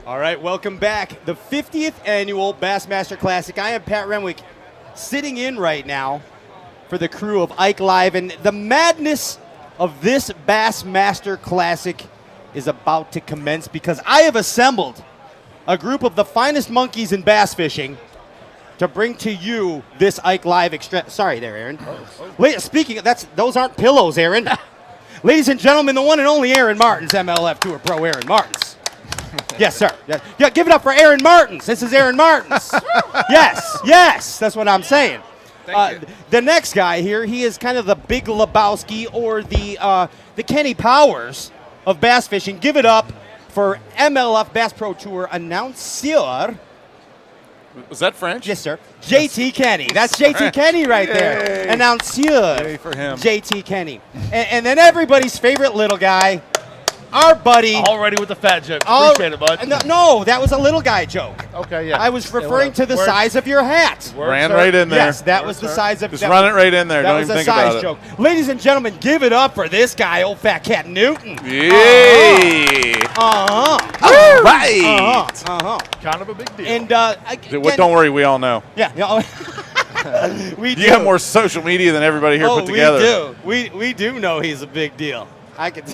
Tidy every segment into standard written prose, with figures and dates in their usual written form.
All right, welcome back. The 50th annual Bassmaster Classic. I am Pat Renwick, sitting in right now for the crew of Ike Live, and the madness of this Bassmaster Classic is about to commence because I have assembled a group of the finest monkeys in bass fishing to bring to you this Ike Live Sorry there, Aaron. Speaking of, those aren't pillows, Aaron. Ladies and gentlemen, the one and only Aaron Martens, MLF Tour Pro Aaron Martens. Yes, sir. Yeah, give it up for Aaron Martens. This is Aaron Martens. Yes, that's what I'm saying. The next guy here, he is kind of the Big Lebowski or the Kenny Powers of bass fishing. Give it up for MLF Bass Pro Tour announcer. Was that French? Yes, sir. JT Kenney. That's JT Kenney right there. Announcer. Yay for him. JT Kenney. And then everybody's favorite little guy, our buddy. Already with the fat joke. Appreciate it, bud. No, that was a little guy joke. Okay, yeah. I was referring to the size of your hat. Ran right in there. Yes, that was the size of. Just run it right in there. That Don't was even a think about size it. joke. Ladies and gentlemen, give it up for this guy, old fat cat Newton. Yay! All right. Kind of a big deal. And Don't worry, we all know. Yeah. We do. You have more social media than everybody here put together. We do know he's a big deal. I could.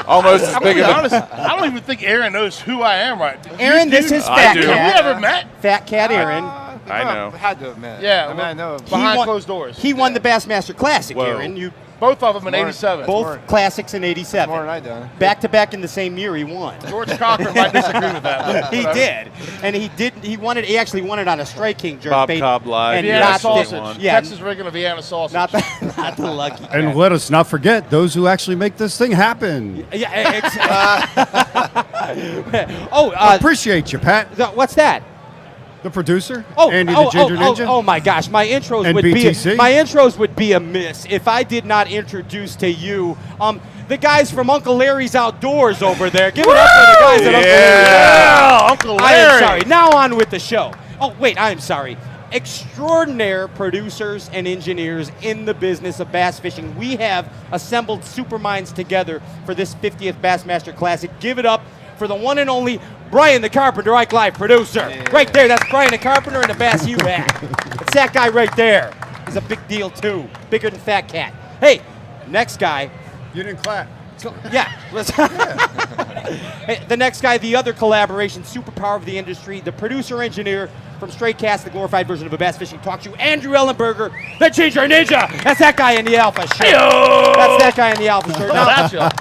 Almost as I'm big gonna of be a. honest, I don't even think Aaron knows who I am right now. Aaron, this is Fat do. Cat. Have we ever met? Fat Cat Aaron. I know. Had to have met. Yeah, I mean, I know. behind closed doors. He won the Bassmaster Classic, Whoa. Aaron. You Both of them in '87. both classics in More '87. than I done. Back to back in the same year, he won. George Cochran might disagree with that. but He whatever. did, and he won it. He actually won it on a Strike King jerk Bob bait, Cobb live. and Vienna not sausage. the, yeah, Texas regular Vienna sausage. not the lucky. And cat. let us not forget those who actually make this thing happen. Yeah. Appreciate you, Pat. What's that? The producer, Oh, Andy the Ginger Ninja. Oh my gosh, my intros And would BTC? be amiss if I did not introduce to you the guys from Uncle Larry's Outdoors over there. Give it up for the guys at Uncle Larry's. Yeah, Uncle I am Larry. sorry. Now on with the show. Oh wait, I am sorry. Extraordinary producers and engineers in the business of bass fishing. We have assembled super minds together for this 50th Bassmaster Classic. Give it up for the one and only Brian the Carpenter, Ike Live producer. Yeah. Right there, that's Brian the Carpenter in the Bass U hat. It's that guy right there. He's a big deal too, bigger than Fat Cat. Hey, next guy. You didn't clap. Yeah. Hey, the next guy, the other collaboration, superpower of the industry, the producer engineer from Straight Cast, the glorified version of a bass fishing talk show, Andrew Ellenberger, the Ginger Ninja. That's that guy in the Alpha shirt. That's that guy in the Alpha shirt.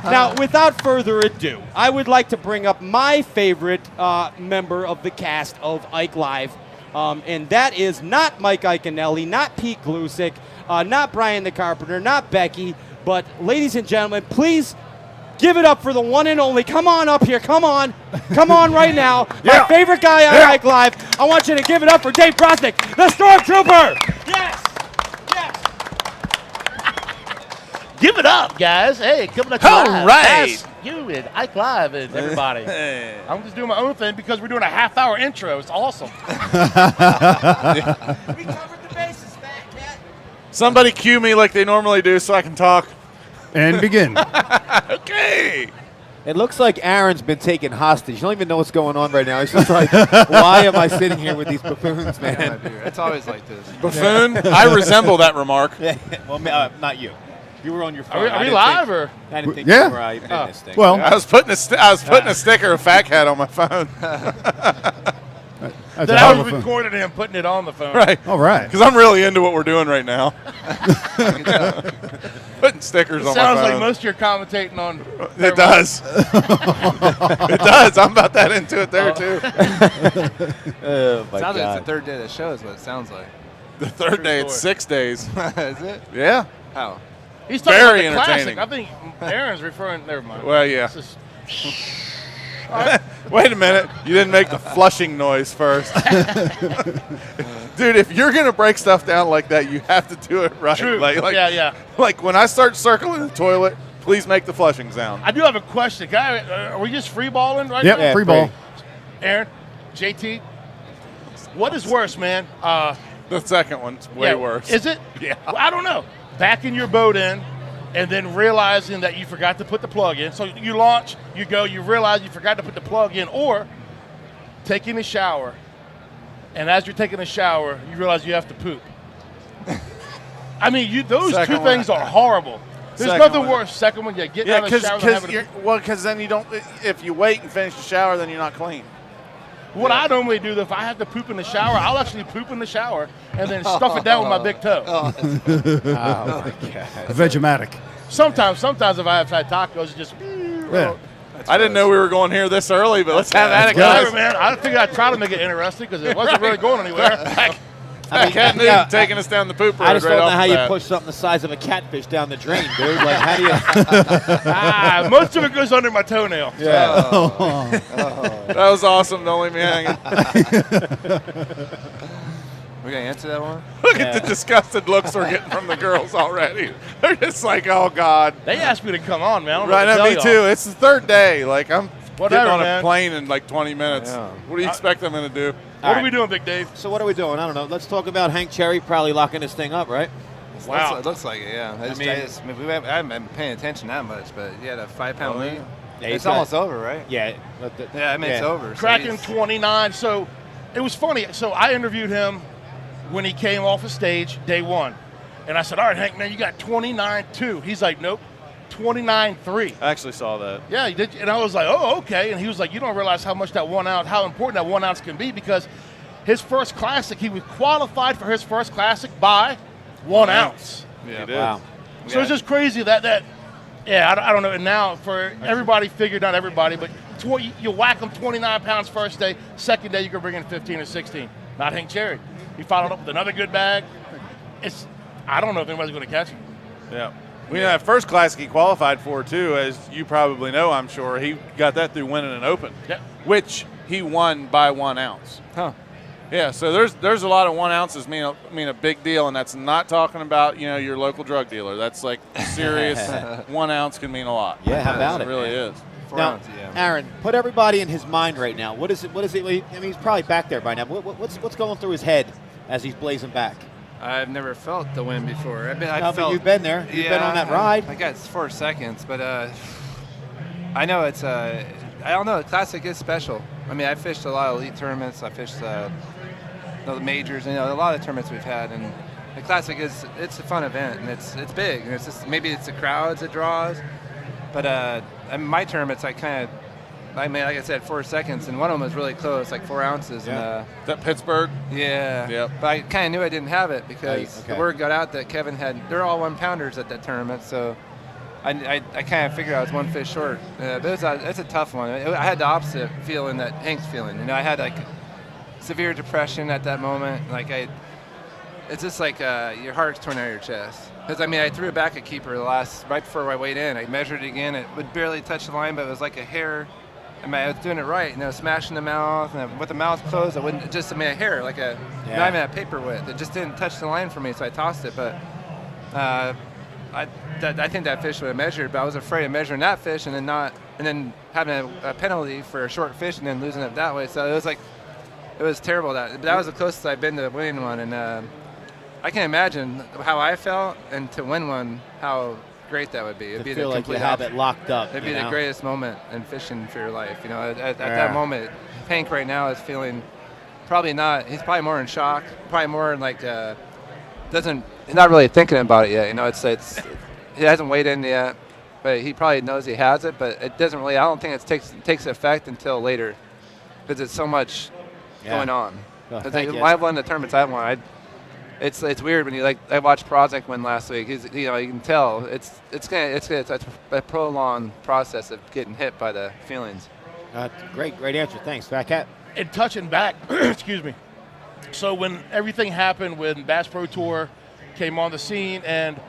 Now, without further ado, I would like to bring up my favorite member of the cast of Ike Live, and that is not Mike Iaconelli, not Pete Glusick, not Brian the Carpenter, not Becky, but ladies and gentlemen, please give it up for the one and only. Come on up here. Come on right now. My favorite guy on Ike Live. I want you to give it up for Dave Prosnick, the Stormtrooper. Yes. Give it up, guys. Hey, coming up All live. right. That's you and Ike Live and everybody. I'm just doing my own thing because we're doing a half-hour intro. It's awesome. We covered the bases, Fat Cat. Somebody cue me like they normally do so I can talk. And begin. Okay. It looks like Aaron's been taken hostage. You don't even know what's going on right now. He's just like, why am I sitting here with these buffoons, man? It's always like this. Buffoon? I resemble that remark. Well, not you. You were on your phone. Are we live or? I didn't think Yeah. you were in this thing. Well, I was putting a sticker of Fat Cat on my phone. that's Then a I hell was of a phone. recording him putting it on the phone. Right. All right. Because I'm really into what we're doing right now. Putting stickers It on my sounds phone. like most of your commentating on. It does. It does. I'm about that into it there, too. Oh, my Sounds like God. it's the third day of the show is what it sounds like. The third day, it's 6 days. Is it? Yeah. How? He's talking Very about the entertaining. classic. I think Aaron's referring. Never mind. Well, yeah. This is- Wait a minute. You didn't make the flushing noise first. Dude, if you're going to break stuff down like that, you have to do it right. True. Like, Yeah. Like when I start circling the toilet, please make the flushing sound. I do have a question. Are we just free balling right Yep, now? Yeah, free ball. Aaron, JT, what is worse, man? The second one's way worse. Is it? Yeah. Well, I don't know. Backing your boat in and then realizing that you forgot to put the plug in. So you launch, you go, you realize you forgot to put the plug in, or taking a shower, and as you're taking a shower, you realize you have to poop. I mean, those Second two things one. are horrible. There's Second nothing one. worse. Second one, getting Yeah, out of the shower. because then you don't. If you wait and finish the shower, then you're not clean. What I normally do, if I have to poop in the shower, I'll actually poop in the shower and then stuff it down with my big toe. Oh my God. Vegematic. Sometimes if I have had tacos, it just. Yeah. I didn't know we were going here this early, but let's have at it, Whatever, guys. man. I figured I'd try to make it interesting because it wasn't really going anywhere. Cat Newton yeah, taking us down the poop road I just right don't know off how the you bat. push something the size of a catfish down the drain, dude. Like, how do you? Most of it goes under my toenail. Yeah. That was awesome. Don't leave me hanging. We're gonna answer that one. Look at the disgusted looks we're getting from the girls already. They're just like, oh, God. They asked me to come on, man. I don't know Right, what to now, me tell y'all. too. It's the third day. Like, I'm Whatever, getting on man. a plane in like 20 minutes. Yeah. What do you expect I'm going to do? What are we doing, Big Dave? So what are we doing? I don't know. Let's talk about Hank Cherry probably locking this thing up, right? Wow. It looks like it, yeah. I haven't been paying attention that much, but he had a 5-pound lead. Yeah, he's It's got- almost over, right? Yeah. Yeah, I mean, it's over. So Cracking he's- 29. So it was funny. So I interviewed him when he came off the stage day one. And I said, all right, Hank, man, you got 29.2. He's like, nope, 29.3. I actually saw that. Yeah, he did. And I was like, oh, okay. And he was like, you don't realize how much that 1 ounce, how important that 1 ounce can be because his first classic, he was qualified for his first classic by 1 ounce. Yeah, Yeah. did. Wow. So it's just crazy that yeah, I don't know. And now for everybody figured, not everybody, but you whack them 29 pounds first day, second day you can bring in 15 or 16. Not Hank Cherry. He followed up with another good bag. I don't know if anybody's going to catch him. Yeah. We that first classic he qualified for, too, as you probably know, I'm sure. He got that through winning an Open, Yeah. which he won by 1 ounce. Huh. Yeah, so there's a lot of 1 ounces mean a big deal, and that's not talking about your local drug dealer. That's like serious. 1 ounce can mean a lot. Yeah, how about It it? really man? is. 4 Now, ounces, yeah. Aaron, put everybody in his mind right now. What is it? I mean, he's probably back there by now. What's going through his head as he's blazing back? I've never felt the wind before. No, but you've been there. You've been on that ride. I got 4 seconds, but I know it's I don't know. Classic is special. I mean, I fished a lot of elite tournaments. I fished the majors. A lot of tournaments we've had, and the Classic it's a fun event, and it's big, and it's just maybe it's the crowds it draws, but in my tournaments I mean, like I said, 4 seconds, and one of them was really close, like 4 ounces. Yeah. And, Is that Pittsburgh? yeah. Yep. But I kind of knew I didn't have it because Okay. the word got out that Kevin they're all 1-pounders at that tournament, so I kind of figured I was 1 fish short. But it's a tough one. I had the opposite feeling that Hank's feeling. I had like severe depression at that moment. It's just like your heart's torn out of your chest. Because I mean, I threw it back at keeper right before I weighed in. I measured it again. It would barely touch the line, but it was like a hair. I mean, I was doing it right, smashing the mouth, and with the mouth closed, a hair, like not even a paper width. It just didn't touch the line for me, so I tossed it. But I think that fish would have measured, but I was afraid of measuring that fish and then having a penalty for a short fish and then losing it that way. So it was terrible. That was the closest I've been to winning one, and I can imagine how I felt, and to win one, how great that would be. It'd To be feel the like you complete have opposite. it locked up. It'd be the greatest moment in fishing for your life. At Yeah. that moment, Hank right now is feeling probably not. He's probably more in shock. Probably more in he's not really thinking about it yet. He hasn't weighed in yet, but he probably knows he has it. But it doesn't really. I don't think it takes effect until later, because it's so much going on. Well, 'Cause thank you. I've won the tournaments I've won. It's weird when I watched Prozik win last week. You can tell it's a prolonged process of getting hit by the feelings. Great answer. Thanks, Fat Cat. And touching back, excuse me. So when everything happened, when Bass Pro Tour came on the scene, and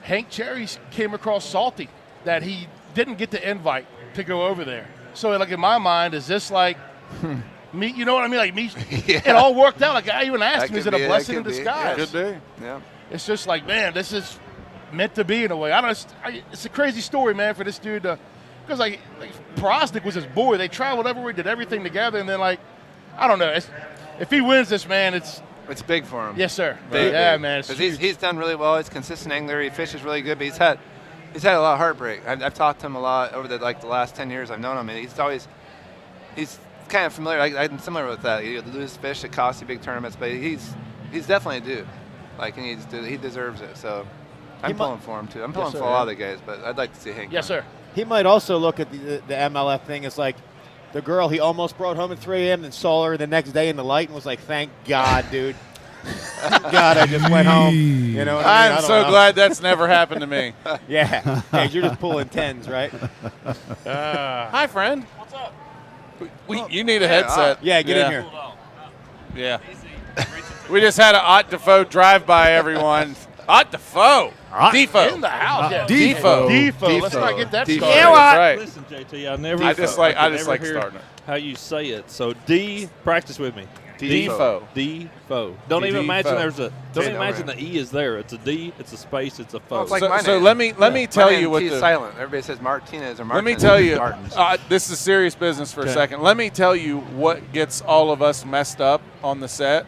Hank Cherry came across salty that he didn't get the invite to go over there. So like in my mind, is this like me? You know what I mean? Like me, Yeah. it all worked out. Like I even asked That him, is could it be a it, blessing that in could be, disguise? Could be. Yeah. It's just like, man, this is meant to be in a way. It's a crazy story, man, for this dude to, because like Prosnick was his boy. They traveled everywhere, did everything together, and then I don't know. If he wins this, man, it's big for him. yes, sir. Big, Yeah, big. man. It's 'Cause huge. he's done really well. He's a consistent angler. He fishes really good, but he's had a lot of heartbreak. I've talked to him a lot over the last 10 years I've known him, and he's kind of familiar. I'm similar with that. You lose fish that cost you big tournaments, but he's definitely a dude. Like he deserves it. So I'm pulling for him too. I'm pulling for a lot of the guys, but I'd like to see Hank. Yes, sir. He might also look at the MLF thing as like the girl he almost brought home at 3 a.m. and saw her the next day in the light and was like, "Thank God, dude. Thank God I just went home." You know what I mean? I'm so glad that's never happened to me. Yeah. Hey, you're just pulling tens, right? Hi, friend. What's up? You need a headset. Yeah, get in here. Yeah. We just had an Ott Defoe drive-by, everyone. Ott Defoe. Defoe. In the house. Yeah. Defoe. Defoe. Let's not get that started. Yeah, that's right. Listen, JT, I just like hear starting it. how you say it. So practice with me. Defoe. Defoe. Don't even imagine don't even imagine the E is there. It's a D, it's a space, it's a foe. It's like my So name. let me tell you what T is the silent. Everybody says Martinez or Martins. Let me tell you, Martins. this is serious business for a second. Let me tell you what gets all of us messed up on the set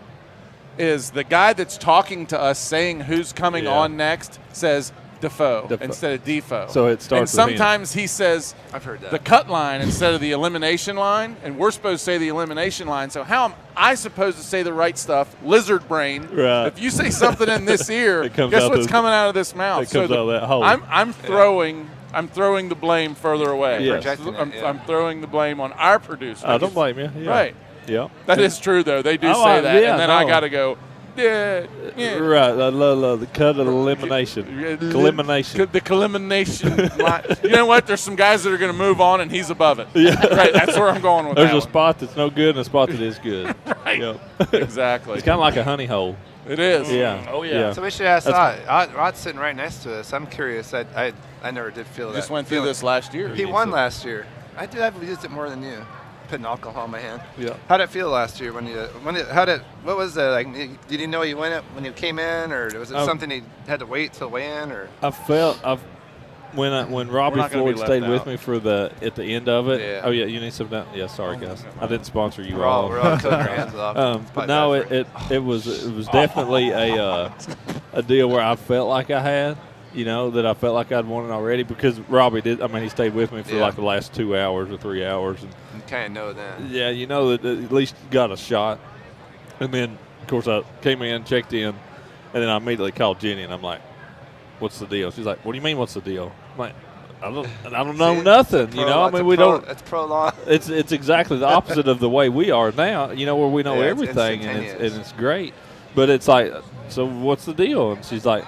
is the guy that's talking to us saying who's coming on next says Defoe instead of Defoe. So it starts and with sometimes he says I've heard that. the cut line instead of the elimination line, and we're supposed to say the elimination line. So how am I supposed to say the right stuff? Lizard brain. Right. If you say something in this ear, It comes guess out what's this- coming out of this mouth? it comes out of that hole. I'm throwing the blame further away. Yeah. Projecting it, I'm throwing the blame on our producer. I don't blame you. Yeah. Right. Yeah. That is true, though. They do Oh, say that, yeah, and then I no. got to go. Yeah. Right. I love the cut of elimination. Elimination. The elimination line. You know what? There's some guys that are going to move on, and he's above it. Yeah. Right. That's where I'm going with There's that a one. spot that's no good and a spot that is good. Right. Yep. Exactly. It's kind of like a honey hole. It is. Yeah. Oh, yeah. So we should ask That's- Ott. Ott's sitting right next to us. I'm curious. I never did feel that. Just went through feeling. this last year. He won last year. I've used it more than you. Putting alcohol in my hand. Yeah. How'd it feel last year what was it like? Did you know you win it when you came in, or was it something you had to wait till weigh in, or? When Robbie not gonna be Floyd left stayed out. with me for at the end of it. Yeah. Oh yeah, you need some down. Yeah, sorry guys, I didn't sponsor you We're all. all cutting our hands off. It's But probably no, bad for it was definitely a deal where I felt like I had, that I felt like I'd won it already because Robbie did. I mean, he stayed with me for like the last 2 hours or 3 hours, and you kind of know then. yeah, that at least you got a shot. And then of course I came in, checked in, and then I immediately called Jenny, and I'm like, "What's the deal?" She's like, "What do you mean, what's the deal?" I'm like, I don't know nothing. We don't. It's prolonged. It's exactly the opposite of the way we are now. Where we know Yeah, it's everything and instantaneous. it's great. But it's like, so what's the deal? And she's like,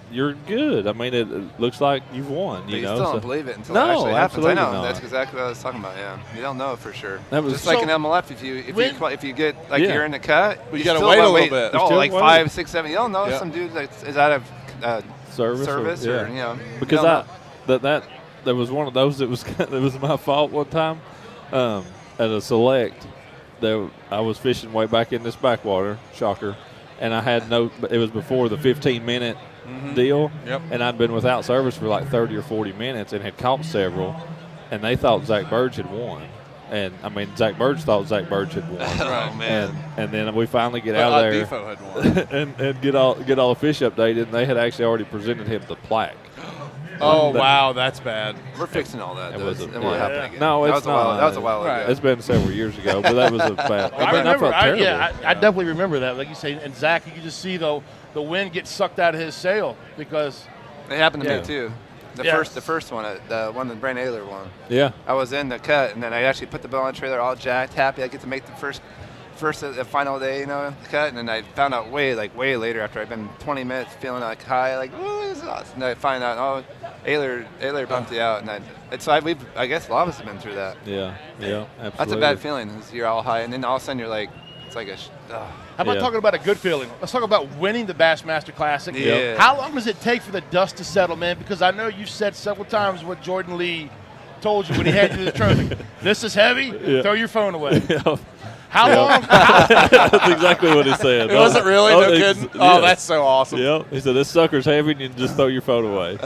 "You're good. I mean, it looks like you've won." But you know, still so don't believe it until No, it actually happens. I absolutely know. not. That's exactly what I was talking about. Yeah, you don't know for sure. That was- just like So- in MLF. If you get like Yeah. you're in the cut, But you still gotta wait a gotta little bit. Oh, still like wait. 5, 6, 7. You don't know Yeah. some dude that is out of service, or yeah. you Because don't know. that there was one of those that was it was my fault one time at a select. I was fishing way back in this backwater, shocker, and I had it was before the 15-minute deal, Yep. and I'd been without service for like 30 or 40 minutes and had caught several, and they thought Zach Burge had won. And, I mean, Zach Burge thought Zach Burge had won. Oh man. And then we finally get But out Ott of there Defoe had won. and get all the fish updated, and they had actually already presented him the plaque. Oh, wow, that's bad. We're fixing all that. It though. was It a- won't yeah. happen again. No, that it's was a while. not. That was a while ago. Right. It's been several years ago, but that was a bad. I remember. felt terrible. I definitely remember that. Like you say, and Zach, you could just see the wind get sucked out of his sail because It happened to Yeah. me too. The Yeah. first one, the one that Brent Ayler won. Yeah. I was in the cut, and then I actually put the bill on the trailer, all jacked, happy. I get to make the first the final day, the cut, and then I found out way later after I'd been 20 minutes feeling like high, like, ooh, this is awesome. And I find out, oh, Ayler bumped you out, and I guess a lot of us have been through that. Yeah. Yeah. Absolutely. That's a bad feeling. Is you're all high, and then all of a sudden you're like, it's like how about Yeah. talking about a good feeling? Let's talk about winning the Bassmaster Classic. Yeah. How long does it take for the dust to settle, man? Because I know you've said several times what Jordan Lee told you when he handed you the trophy. This is heavy. Yeah. Throw your phone away. Yeah. How long? That's exactly what he said. It wasn't really? No it's- kidding? yeah. Oh, that's so awesome. Yep. He said, "This sucker's heavy, and you just throw your phone away."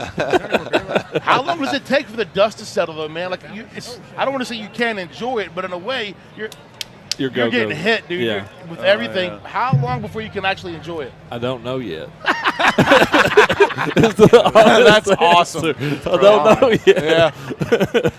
How long does it take for the dust to settle, though, man? I don't want to say you can't enjoy it, but in a way, you're You're getting hit, dude. Yeah. With everything. How long before you can actually enjoy it? I don't know yet. That's awesome. I don't know yet. Yeah,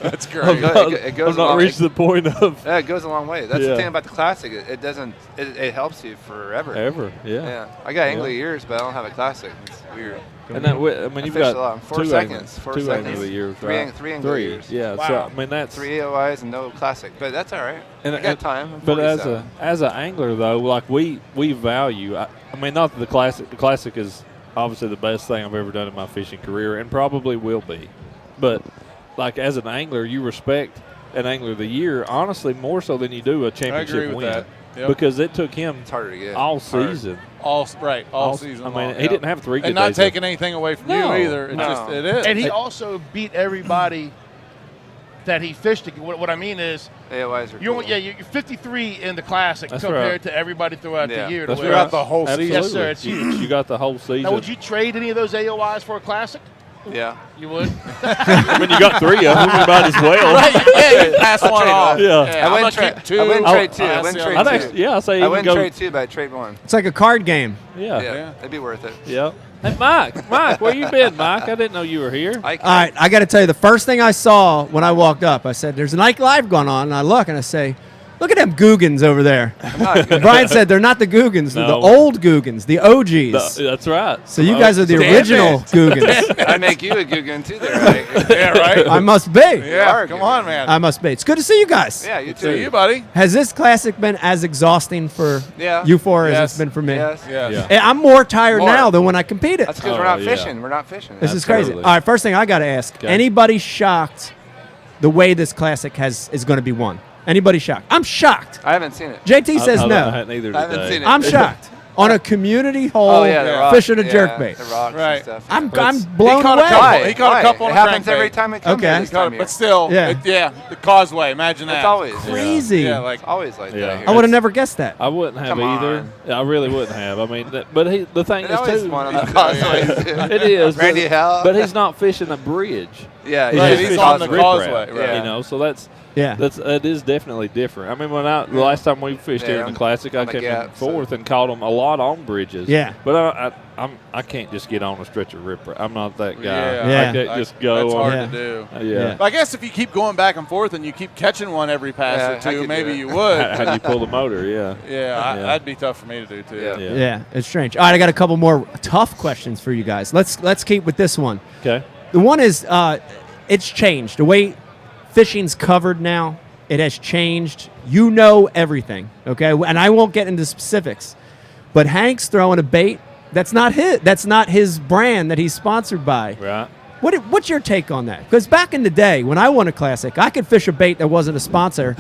that's great. It goes I've not reached the point of Yeah, it goes a long way. That's Yeah. the thing about the Classic. It doesn't. It helps you forever. ever. Yeah. Yeah. I got Angler years, but I don't have a Classic. It's weird. And that, I mean, you've fished a got lot. 4 two seconds. 4 two seconds. Angler years, Three right? ang- three Angler years. Yeah. Wow. So I mean, that's 3 AOIs and no Classic, but that's all right. And I got time. I'm But 47. as an angler though, like we value. I mean, not that the classic is obviously the best thing I've ever done in my fishing career, and probably will be. But like as an angler, you respect an Angler of the Year honestly more so than you do a championship agree with win. that. Yep. Because it took him It's harder to get. all Hard. season. All season. I mean, long, he yeah. didn't have 3 good and not days. taking anything away from No. you either. It No. just it is. And he also beat everybody that he fished. What I mean is, AOIs are you're cool. you're 53 in the Classic That's compared right. to everybody throughout Yeah. the year. That's to where- Throughout the whole Absolutely. season. Yes, sir, it's huge. You got the whole season. Now, would you trade any of those AOIs for a Classic? Yeah. You would. I mean, you got 3 of them. You might as well. Right, yeah, you pass one off. Yeah. I'm wouldn't gonna trade- keep 2. I wouldn't trade 2. I I'll wouldn't see trade how I'd it two. actually, yeah, I say I even wouldn't go. trade 2, but I'd trade 1. It's like a card game. Yeah. Yeah. It'd be worth it. Yeah. Hey, Mike, where you been, Mike? I didn't know you were here. I All right, I got to tell you, the first thing I saw when I walked up, I said, "There's an Ike Live going on," and I look and I say, "Look at them Googans over there." And Brian said, "They're not the Googans, they're the No. old Googans, the OGs." That's right. So you guys are the Damn original it. Googans. I make you a Guggen too there, right? Yeah, right. I must be. Yeah, are come good. on, man. I must be. It's good to see you guys. Yeah, you See too. you, buddy. Has this Classic been as exhausting for Yeah. you four as Yes. it's been for me? Yes. Yeah. Yeah. And I'm more tired More. now than when I competed. That's because Oh, we're not yeah. fishing. We're not fishing. This is crazy. Absolutely. All right, first thing I got to ask: Okay. anybody shocked the way this Classic is going to be won? Anybody shocked? I'm shocked. I haven't seen it. JT says I no. hadn't either I haven't today. seen it. I'm shocked. On a community hole, Oh yeah, the Yeah. rocks. fishing a yeah, jerkbait. The rocks Right. and stuff. I'm But blown he caught away. a couple. Why? He caught Why? a couple on It a happens crankbait. every time it comes Okay. here this time of But still, Yeah. the causeway. Imagine that. It's always Crazy. Yeah, like It's always like Yeah. that. I would have never guessed that. I wouldn't have Come either. on. I really wouldn't have. I mean, but the thing There's is always too. one on the causeways. It is. Randy Hell. But he's not fishing a bridge. Yeah, He's Right, just he's fishing on the riprap, causeway, right. You know, so that's Yeah. it is definitely different. I mean, the last time we fished here in on- the Classic, I on the came in gap, so- fourth and caught them a lot on bridges. Yeah. But I can't just get on a stretch of riprap. I'm not that guy. Yeah. I can't just go. That's hard Yeah. to do. Yeah. But I guess if you keep going back and forth and you keep catching one every pass Yeah, or I two, could maybe do it. you would. How do you pull the motor? Yeah. Yeah, Yeah. that'd be tough for me to do too. Yeah. Yeah, it's strange. All right, I got a couple more tough questions for you guys. Let's keep with this one. Okay. The one is it's changed. The way fishing's covered now, it has changed. You know everything, okay? And I won't get into specifics. But Hank's throwing a bait that's not his brand that he's sponsored by. Right. What's your take on that? Because back in the day when I won a Classic, I could fish a bait that wasn't a sponsor,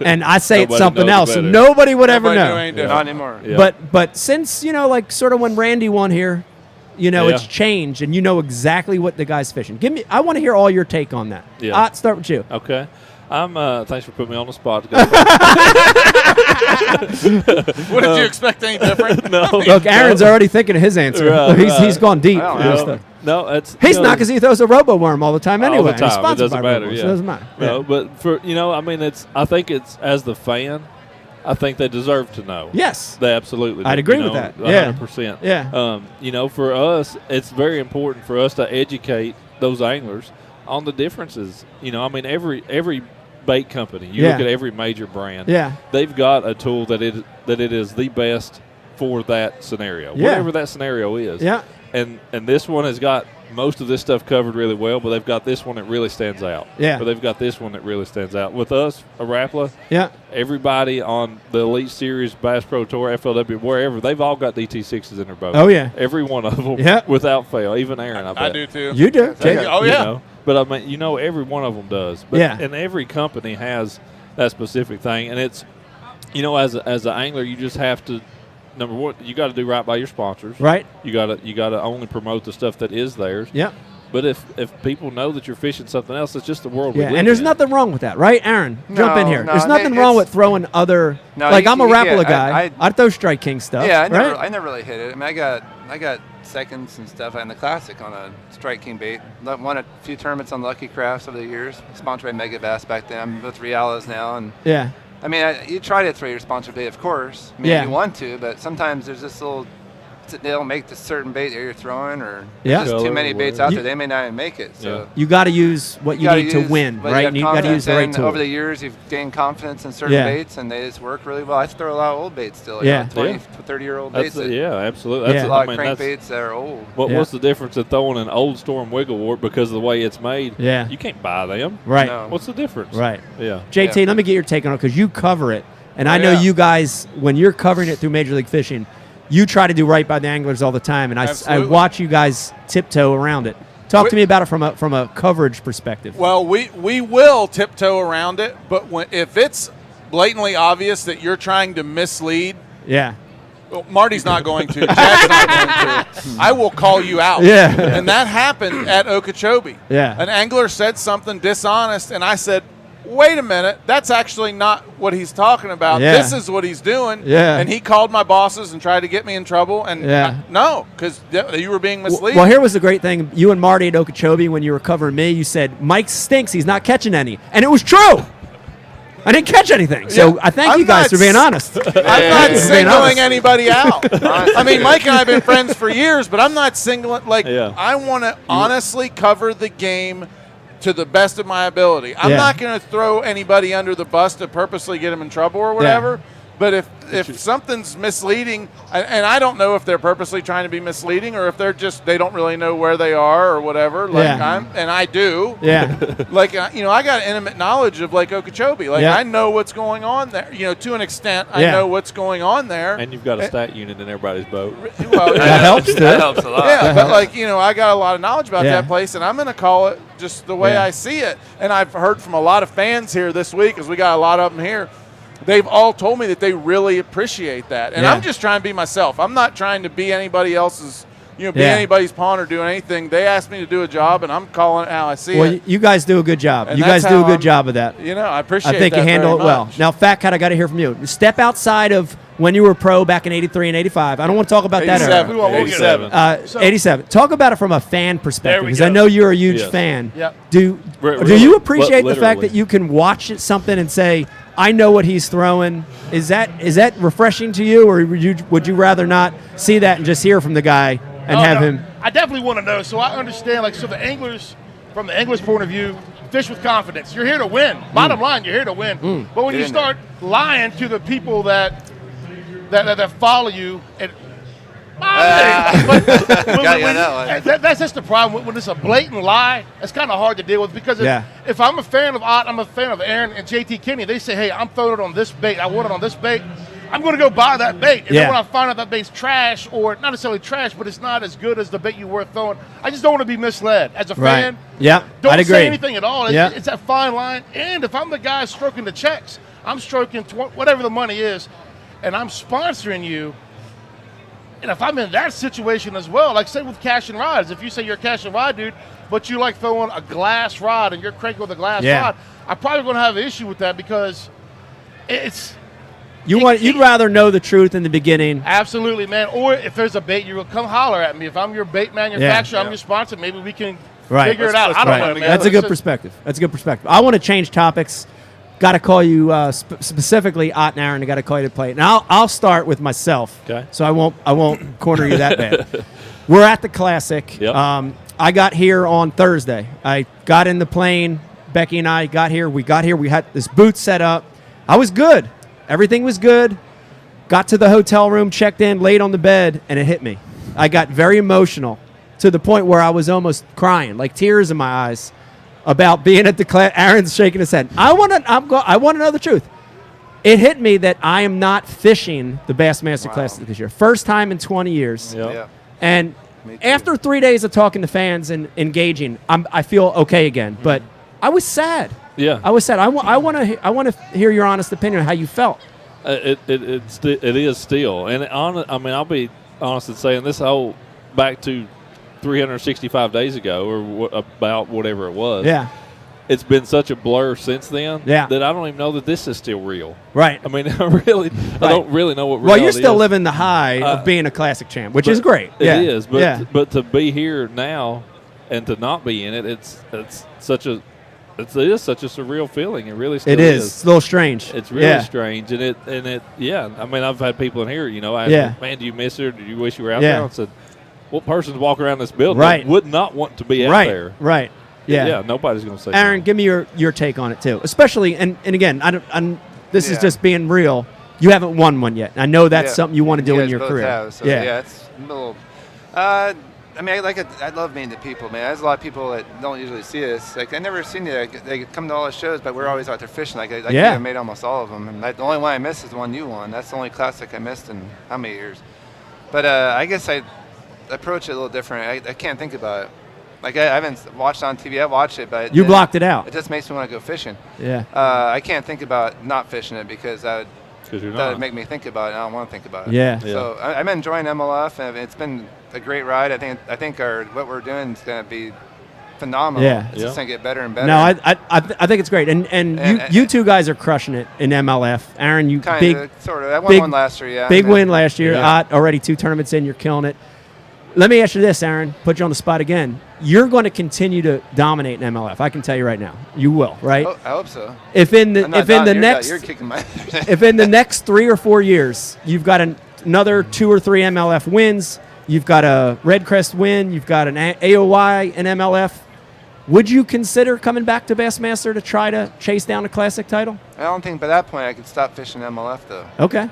and I say it's Nobody something knows else, better. and nobody would ever Nobody knew know. any Not different. anymore. Yeah. But since like sort of when Randy won here, Yeah. it's changed, and you know exactly what the guy's fishing. I want to hear all your take on that. Yeah. I'll start with you. Okay. Thanks for putting me on the spot. What did you expect any different? no. Look, Aaron's already thinking of his answer. Right, he's right. gone deep. I don't on this know. stuff. No, it's He's not because he throws a robo worm all the time anyway. all the and he's time. It sponsored doesn't by matter. Robo, Yeah. so it doesn't matter. No, Yeah. but for I think it's as the fan, I think they deserve to know. Yes. They absolutely do. I'd agree with that. Yeah. 100%. Yeah. For us, it's very important for us to educate those anglers on the differences. Every bait company, you Yeah. look at every major brand, Yeah. they've got a tool that it is the best for that scenario, Yeah. whatever that scenario is. Yeah. And this one has got most of this stuff covered really well, but they've got this one that really stands out. Yeah. But they've got this one that really stands out. With us, Rapala, Yeah. everybody on the Elite Series, Bass Pro Tour, FLW, wherever, they've all got DT6s in their boat. Oh, yeah. Every one of them, Yeah. without fail. Even Aaron, I bet. I do too. You do. Jake. Oh You yeah. know? But I mean, every one of them does. But, Yeah. And every company has that specific thing. And it's, as an angler, you just have to, number one, you got to do right by your sponsors. Right. You gotta only promote the stuff that is theirs. Yeah. But if people know that you're fishing something else, it's just the world we Yeah. live And there's in. nothing wrong with that, right, Aaron? Jump in No, here. no, There's I nothing mean, wrong it's- with throwing other. No, like you- I'm a you Rapala get- guy. I'd throw Strike King stuff. Yeah, right? I never really hit it. I mean, I got seconds and stuff in the Classic on a Strike King bait. Won a few tournaments on Lucky Crafts over the years. Sponsored by Mega Bass back then. I'm with Realis now, and Yeah. I mean, you try to throw your sponsored bait, of course. I mean, Yeah. you want to, but sometimes there's this little they don't make the certain bait that you're throwing, or Yeah. there's too many baits out You- there. They may not even make it. So You got to use what you gotta need to use win, what right? You got to confidence use the right in. tool. Over the years, you've gained confidence in certain Yeah. baits, and they just work really well. I throw a lot of old baits still, Yeah. 20 Yeah. to 30-year-old That's baits. that- absolutely. Yeah. That's A lot I of mean, crank that's baits that are old. Yeah. what's the difference in throwing an old Storm Wigglewort because of the way it's made? Yeah. You can't buy them. Right. No. What's the difference? Right. Yeah. JT, Yeah. let me get your take on it because you cover it. And I know yeah. you guys, when you're covering it through Major League Fishing, you try to do right by the anglers all the time. And I Absolutely. watch you guys tiptoe around it. Talk to me about it from a coverage perspective. Well, we will tiptoe around it, but if it's blatantly obvious that you're trying to mislead, Yeah. well, Marty's not going to. Chad's not going to. I will call you out. Yeah. And that happened at Okeechobee. Yeah. An angler said something dishonest, and I said, wait a minute, that's actually not what he's talking about. Yeah. This is what he's doing. Yeah. And he called my bosses and tried to get me in trouble. And Yeah. no, because you were being misleading. Well, here was the great thing. You and Marty at Okeechobee, when you were covering me, you said, Mike stinks. He's not catching any. And it was true. I didn't catch anything. So Yeah. I thank I'm you guys not for being honest. I'm not Thank you for being singling honest. anybody out. I mean, Mike and I have been friends for years, but I'm not singling. Like, Yeah. I want to honestly cover the game to the best of my ability. I'm Yeah. not going to throw anybody under the bus to purposely get them in trouble or whatever. But if something's misleading, and I don't know if they're purposely trying to be misleading or if they don't really know where they are or whatever. Like Yeah. I do. Yeah. Like, I got intimate knowledge of Lake Okeechobee. Like, Yeah. I know what's going on there. To an extent, I Yeah. know what's going on there. And you've got a stat unit in everybody's boat. Well, That helps, too. That helps a lot. yeah, but I got a lot of knowledge about Yeah. that place, and I'm going to call it just the way Yeah. I see it. And I've heard from a lot of fans here this week, because we got a lot of them here. They've all told me that they really appreciate that. And Yeah. I'm just trying to be myself. I'm not trying to be anybody else's, be Yeah. anybody's pawn or do anything. They asked me to do a job, and I'm calling it how I see Well, it. you guys do a good job. And You guys that's do a how good I'm- job of that. I appreciate I think that you handle it very well. much. Now, Fat Cat, I got to hear from you. Step outside of when you were pro back in '83 and '85. I don't want to talk about that era. 87. We'll get 87. So- 87. Talk about it from a fan perspective, we because I go. know you're a huge Yes. fan. Yep. Do Really, you appreciate the fact literally. that you can watch something and say, "I know what he's throwing"? Is that refreshing to you, or would you rather not see that and just hear from the guy and Oh, have no, him? I definitely want to know. So I understand, so the anglers, from the angler's point of view, fish with confidence. You're here to win. Bottom line, you're here to win. But when Get you in there. start lying to the people that follow you, and that's just the problem. When it's a blatant lie, it's kind of hard to deal with, because if I'm a fan of Ott, I'm a fan of Aaron and JT Kenney. They say, hey, I'm throwing it on this bait. I want it on this bait. I'm going to go buy that bait. And then when I find out that bait's trash, or not necessarily trash, but it's not as good as the bait you were throwing, I just don't want to be misled. As a fan, Yeah, don't I'd agree. say anything at all. Yeah. It's that fine line. And if I'm the guy stroking the checks, I'm stroking whatever the money is, and I'm sponsoring you. And if I'm in that situation as well, like say with cash and rods, if you say you're a cash and rod dude, but you like throwing a glass rod and you're cranking with a glass rod, I'm probably going to have an issue with that, because it's You'd rather know the truth in the beginning. absolutely, man. Or if there's a bait, you will come holler at me. If I'm your bait manufacturer, I'm your sponsor. Maybe we can figure it out. I don't know, man. That's a good perspective. That's a good perspective. I want to change topics. Got to call you specifically, Ott and Aaron. I got to call you to play. Now I'll start with myself. Okay. So I won't corner you that bad. We're at the Classic. Yep. I got here on Thursday. I got in the plane. Becky and I got here. We got here. We had this booth set up. I was good. Everything was good. Got to the hotel room, checked in, laid on the bed, and it hit me. I got very emotional to the point where I was almost crying, like tears in my eyes, about being at the class. Aaron's shaking his head. I want to know the truth. It hit me that I am not fishing the Bassmaster Classic this year. First time in 20 years. Yep. Yeah. And Me too. after 3 days of talking to fans and engaging, I feel okay again. But I was sad. Yeah. I was sad. I want to hear your honest opinion on how you felt. It is still, and I'll be honest in saying this whole back to 365 days ago, or about whatever it was. Yeah. It's been such a blur since then. Yeah. That I don't even know that this is still real. Right. I mean, I don't really know what. Well, you're reality still is. living the high of being a Classic champ, which is great. It yeah. is, but yeah. but to be here now and to not be in it, it's such a it is such a surreal feeling. It really still It is. It's a little strange. It's really strange, and it. Yeah, I mean, I've had people in here, ask me, man, do you miss her? Do you wish you were out there? And I said, what person's walking around this building that would not want to be out there? Right. Yeah. Yeah. Nobody's going to say. Aaron, no. give me your take on it too, especially and again, this is just being real. You haven't won one yet. I know that's something you want to do in your career. Have, so it's a little. I mean, I love meeting to people, man. There's a lot of people that don't usually see us. Like, I never seen you. They come to all the shows, but we're always out there fishing. I made almost all of them. And the only one I missed is the one you won. That's the only classic I missed in how many years? But I guess I approach it a little different. I can't think about it. Like, I haven't watched on TV. I watched it, but you blocked it out. It just makes me want to go fishing. Yeah. I can't think about not fishing it because that would make me think about it. And I don't want to think about it. Yeah. So I'm enjoying MLF, and it's been a great ride. I think what we're doing is going to be phenomenal. Yeah. It's just going to get better and better. No, I think it's great, and you two guys are crushing it in MLF. Aaron, you sort of. I won one last year. Yeah. Big win last year. Ott, already 2 tournaments in. You're killing it. Let me ask you this, Aaron. Put you on the spot again. You're going to continue to dominate in MLF. I can tell you right now. You will, right? I hope so. If in the next 3 or 4 years, you've got another 2 or 3 MLF wins, you've got a Red Crest win, you've got an AOY in MLF, would you consider coming back to Bassmaster to try to chase down a classic title? I don't think by that point I could stop fishing MLF though. Okay.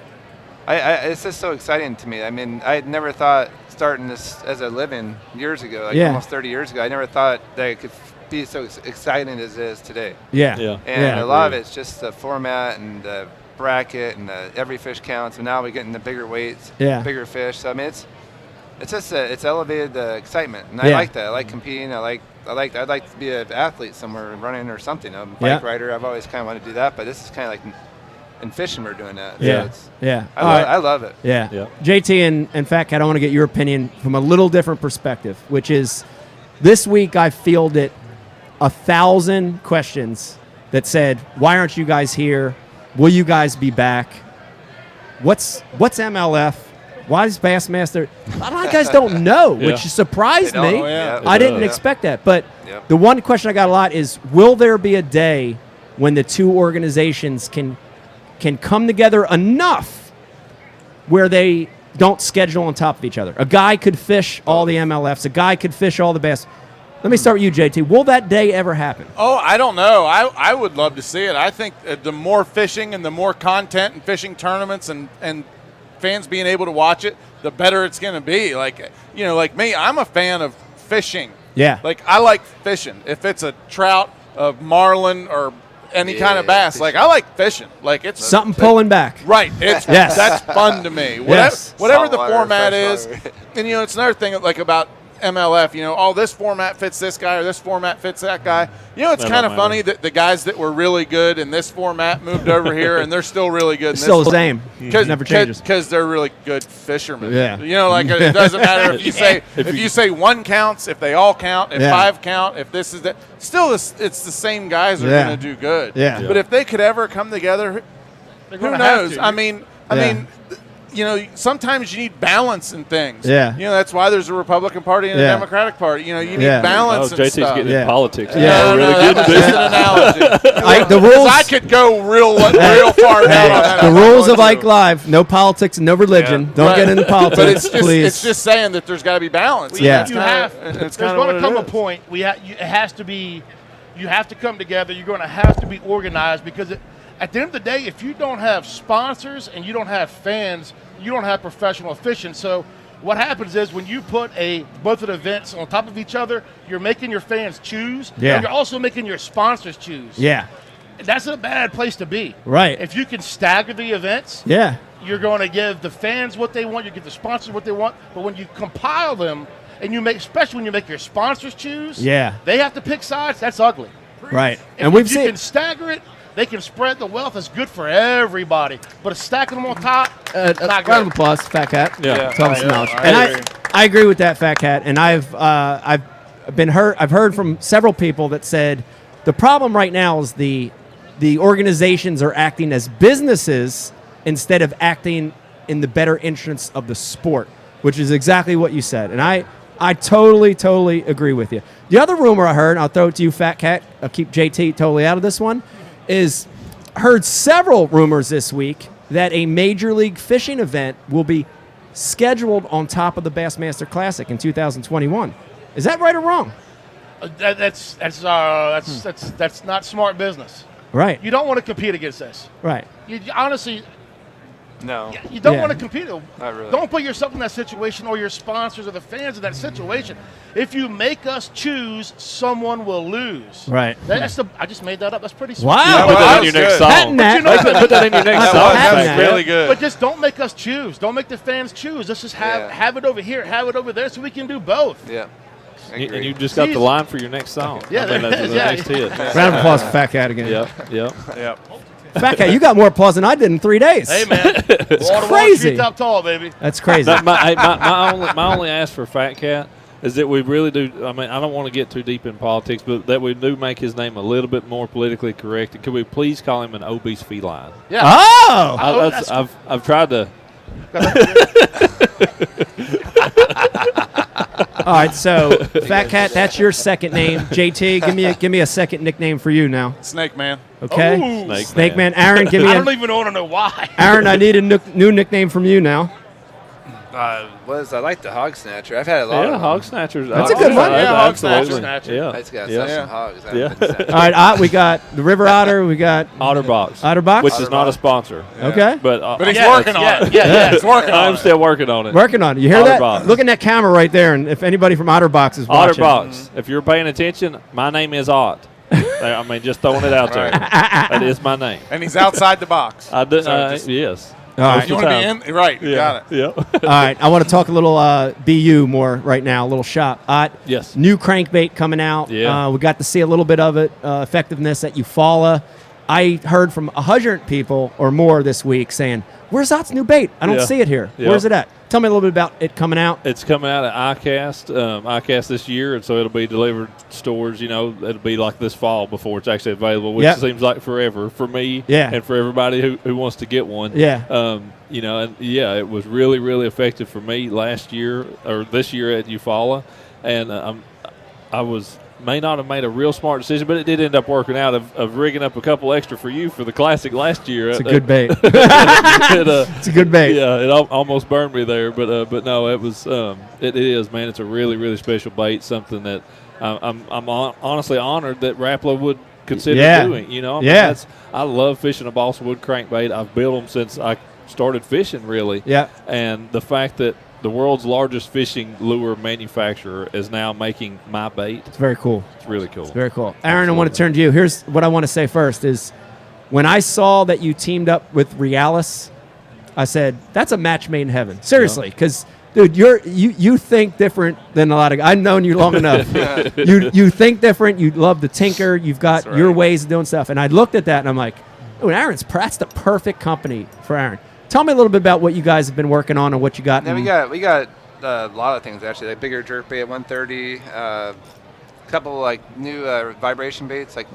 It's just so exciting to me. I mean, I had never thought starting this as a living years ago, almost 30 years ago. I never thought that it could be so exciting as it is today. Yeah. And a lot of it's just the format and the bracket and every fish counts. And now we're getting the bigger weights, bigger fish. So I mean, it's just it's elevated the excitement, and I like that. I like competing. I'd like to be an athlete somewhere, running or something. I'm a bike rider. I've always kind of wanted to do that, but this is kind of like. In fishing, we're doing that. Yeah. I love it. Yeah. JT and Fat Cat, I want to get your opinion from a little different perspective, which is this week I fielded 1,000 questions that said, "Why aren't you guys here? Will you guys be back? What's MLF? Why is Bassmaster?" A lot of guys don't know, which surprised me. I didn't expect that. But the one question I got a lot is, will there be a day when the two organizations can come together enough where they don't schedule on top of each other? A guy could fish all the MLFs. A guy could fish all the Bass. Let me start with you, JT. Will that day ever happen? Oh, I don't know. I would love to see it. I think the more fishing and the more content and fishing tournaments and fans being able to watch it, the better it's going to be. Like me, I'm a fan of fishing. Yeah. Like, I like fishing. If it's a trout, a marlin, or any kind of bass. Like, I like fishing. Like, it's something pulling back. Right. It's that's fun to me. Whatever the format is. And it's another thing like about MLF, this format fits this guy or this format fits that guy. It's kind of funny that the guys that were really good in this format moved over here and they're still really good in this. Still the same. Never changes. Because they're really good fishermen. Yeah. It doesn't matter if you say one counts, if they all count, if 5 count, if this is that. Still, it's the same guys that are going to do good. Yeah. But if they could ever come together, who knows? I mean, sometimes you need balance in things. Yeah. That's why there's a Republican Party and a Democratic Party. You need balance in JT's stuff. getting in politics. No, that's just an analogy. The rules. I could go real far down on that. The rules of Ike Live: no politics and no religion. Don't get into politics, but it's just, please. It's just saying that there's got to be balance. There's going to come a point. It has to be. You have to come together. You're going to have to be organized because at the end of the day, if you don't have sponsors and you don't have fans, you don't have professional fishing. So what happens is when you put both of the events on top of each other, you're making your fans choose, and you're also making your sponsors choose. Yeah. That's a bad place to be. Right. If you can stagger the events, you're going to give the fans what they want, you give the sponsors what they want, but when you compile them, and especially when you make your sponsors choose, they have to pick sides. That's ugly. Right. If you can stagger it, they can spread the wealth. It's good for everybody. But stacking them on top, not good. Round of applause, Fat Cat. Tell us knowledge. I agree with that, Fat Cat. And I've heard from several people that said the problem right now is the organizations are acting as businesses instead of acting in the better interests of the sport, which is exactly what you said. And I I totally agree with you. The other rumor I heard, and I'll throw it to you, Fat Cat, I'll keep JT totally out of this one, is heard several rumors this week that a Major League Fishing event will be scheduled on top of the Bassmaster Classic in 2021. Is that right or wrong? That's not smart business. Right. You don't want to compete against this. Right. You honestly, No. you don't Yeah. want to compete. Not really. Don't put yourself in that situation or your sponsors or the fans in that situation. If you make us choose, someone will lose. Right. I just made that up. That's pretty smart. Wow. Put that that in your was next good. song. Patent that. Put that in your next That song. was- That was Fat really Cat. good. But just don't make us choose. Don't make the fans choose. Let's just have it over here, have it over there, so we can do both. Yeah. I agree. And you just got the Easy. line for your next song. Yeah, I mean, that's the yeah. next hit. Round of applause for Fat Cat again. Yep. Yep. Fat Cat, you got more applause than I did in 3 days. Hey man, it's crazy. Top tall, baby. That's crazy. My only ask for Fat Cat is that we really do. I mean, I don't want to get too deep in politics, but that we do make his name a little bit more politically correct. Could we please call him an obese feline? Yeah. Oh! I've tried to. All right, so Fat Cat, that's your second name. JT, give me a second nickname for you now. Snake Man. Okay. Ooh. Snake Man. Aaron, give me I don't a even want to know why. Aaron. I need a new nickname from you now. I like the hog snatcher. I've had a lot Yeah, of hog snatchers. That's a good one. Yeah, hog absolutely. snatcher. Yeah, I just got yeah. some hogs. Yeah. All right, we got the River Otter. We got Otterbox, Otterbox. which is not a sponsor. Okay. But He's Yeah, working on it. Yeah. He's working on I'm it. still working on it. Working on it. You hear that? Otterbox. Look in that camera right there, and if anybody from Otterbox is watching. Otterbox. If you're paying attention, my name is Ott. I mean, just throwing it out there. That is my name. And he's outside the box. I do. So just- Yes. All right. You want to be in? Right. You got it. Yeah. All right, I want to talk a little BU more right now, a little shop. Yes. New crankbait coming out. Yeah. We got to see a little bit of it, effectiveness at Eufaula. I heard from 100 people or more this week saying, "Where's Ott's new bait? I don't Yeah. see it here. Yeah. Where's it at?" Tell me a little bit about it coming out. It's coming out at ICAST this year, and so it'll be delivered stores. You know, it'll be like this fall before it's actually available, which Yep. seems like forever for me Yeah. and for everybody who wants to get one. Yeah. You know, and yeah, it was really, really effective for me last year or this year at Eufaula, and I may not have made a real smart decision, but it did end up working out of rigging up a couple extra for you for the Classic last year. It's a good bait. It, It's a good bait. yeah, it almost burned me there, but no, it was it is, man. It's a really, really special bait. Something that I'm honestly honored that Rapala would consider Yeah. doing. You know, I mean, Yeah. I love fishing a balsa wood crankbait. I've built them since I started fishing, really. Yeah. And the fact that the world's largest fishing lure manufacturer is now making my bait, It's very cool. it's really cool. Very cool. Aaron, I want to turn to you. Here's what I want to say first is when I saw that you teamed up with Realis, I said, that's a match made in heaven. Seriously, because, dude, you think different than a lot of – I've known you long enough. You think different. You love to tinker. You've got That's your right. ways of doing stuff. And I looked at that, and I'm like, oh, that's the perfect company for Aaron. Tell me a little bit about what you guys have been working on and what you got. Yeah, we got a lot of things actually, like bigger jerk bait at 130, a couple like new vibration baits, like